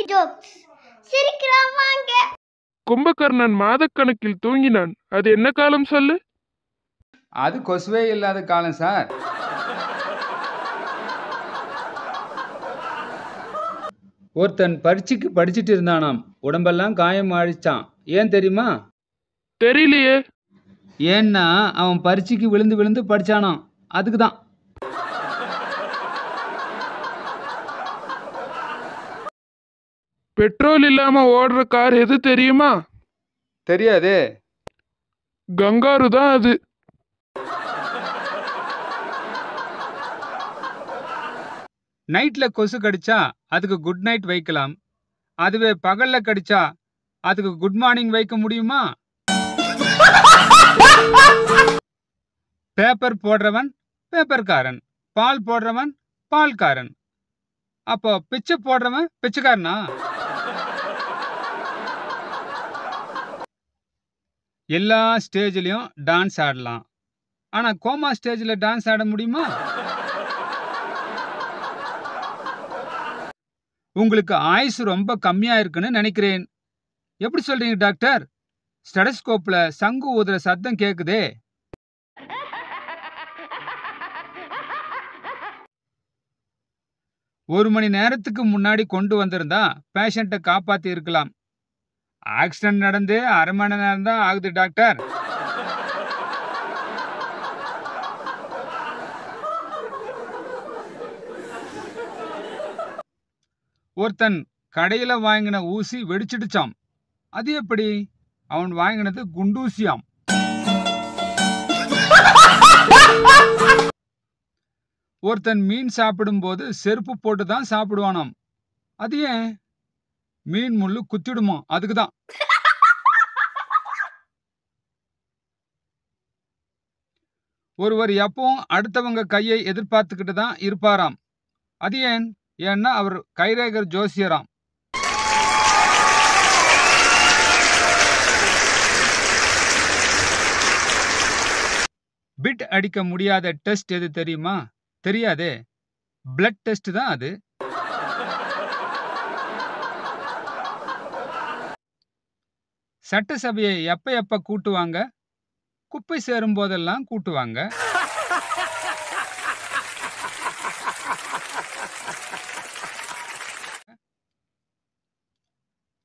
Jokes. சிரிக்கிறோம் வாங்க. கும்பகர்ணன் மாதக்கணக்கில் தூங்கினான். அது என்ன காலம் சொல்லு? அது கொசுவே இல்லாத காலம் சார். ஒருத்தன் பரீட்சைக்கு படிச்சுட்டு இருந்தானாம். உடம்பெல்லாம் காயம் ஆயிடுச்சான். ஏன் தெரியுமா? தெரியலையே. ஏன்னா அவன் பரீட்சைக்கு விழுந்து விழுந்து படிச்சானாம். அதுக்கு தான். பெட்ரோல் இல்லாம ஓடுற கார் எது தெரியுமா? தெரியாதே. கங்காரு தான் அது. நைட்ல கொசு கடிச்சா அதுக்கு குட் நைட் வைக்கலாம். அதுவே பகல்ல கடிச்சா அதுக்கு குட் மார்னிங் வைக்க முடியுமா? பேப்பர் போடுறவன் பேப்பர்காரன், பால் போடுறவன் பால்காரன். அப்போ பிச்சை போடுறவன் பிச்சைக்காரனா? எல்லா ஸ்டேஜ்லயும் டான்ஸ் ஆடலாம். ஆனா கோமா ஸ்டேஜ்ல டான்ஸ் ஆட முடியுமா? உங்களுக்கு ஆயுசு ரொம்ப கம்மியா இருக்குன்னு நினைக்கிறேன். எப்படி சொல்றீங்க டாக்டர்? ஸ்டெதஸ்கோப்ல சங்கு ஊதுற சத்தம் கேக்குதே. ஒரு மணி நேரத்துக்கு முன்னாடி கொண்டு வந்திருந்தா பேஷண்ட்டை காப்பாத்தி இருக்கலாம். ஆக்சிடென்ட் நடந்து அரை மணி நேரம் தான் ஆகுது டாக்டர். ஒருத்தன் கடையில வாங்கின ஊசி வெடிச்சிடுச்சாம். அது எப்படி? அவன் வாங்கினது குண்டூசியாம். ஒருத்தன் மீன் சாப்பிடும் போது செருப்பு போட்டு தான் சாப்பிடுவானாம். அது ஏன்? மீன் முள்ளு குத்திடுமா, அதுக்குதான். ஒருவர் எப்பவும் அடுத்தவங்க கையை எதிர்பார்த்துக்கிட்டு தான் இருப்பாராம். அது ஏன்? ஏன்னா அவர் கைரேகர் ஜோசியராம். பிட் அடிக்க முடியாத டெஸ்ட் எது தெரியுமா? தெரியாதே. பிளட் டெஸ்ட் தான் அது. சட்டசபையை எப்ப கூட்டுவாங்க? குப்பை சேரும் போதெல்லாம் கூட்டுவாங்க.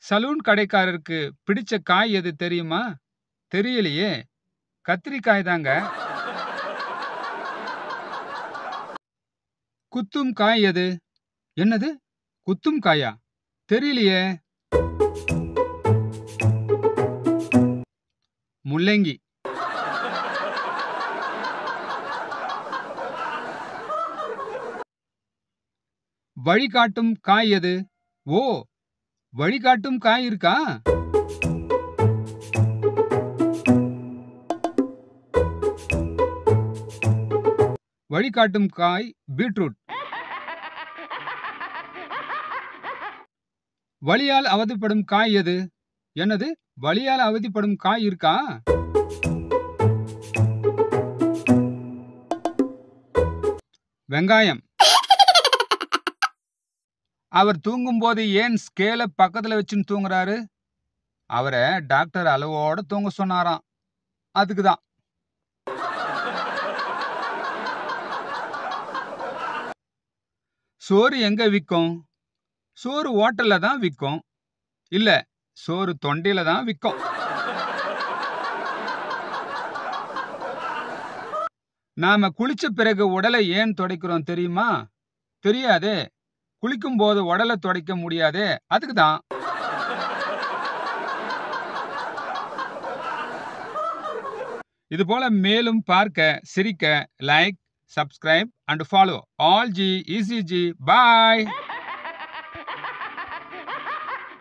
சலூன் கடைக்காரருக்கு பிடிச்ச காய் எது தெரியுமா? தெரியலையே. கத்திரிக்காய் தாங்க. குத்தும் காய் எது? என்னது குத்தும் காயா? தெரியலையே. முள்ளங்கி. வழிகாட்டும் காய் எது? ஓ, வழிகாட்டும் காய் இருக்கா? வழிகாட்டும் காய் பீட்ரூட். வலியால் அவதிப்படும் காய் எது? என்னது வலியால் அவதிப்படும் காய் இருக்கா? வெங்காயம். அவர் தூங்கும் போது ஏன் ஸ்கேல பக்கத்துல வச்சுன்னு தூங்குறாரு? அவரை டாக்டர் அளவோட தூங்க சொன்னாராம். அதுக்குதான். சோறு எங்க விற்கும்? சோறு ஹோட்டல்ல தான் விற்கும். இல்ல, சோறு தொண்டையில தான் விற்கும். நாம குளிச்ச பிறகு உடலை ஏன் துடைக்கிறோம் தெரியுமா? தெரியாதே. குளிக்கும் போது உடலை துடைக்க முடியாதே, அதுக்குதான். இது போல மேலும் பார்க்க, சிரிக்க like, subscribe and follow all G ECG. Bye.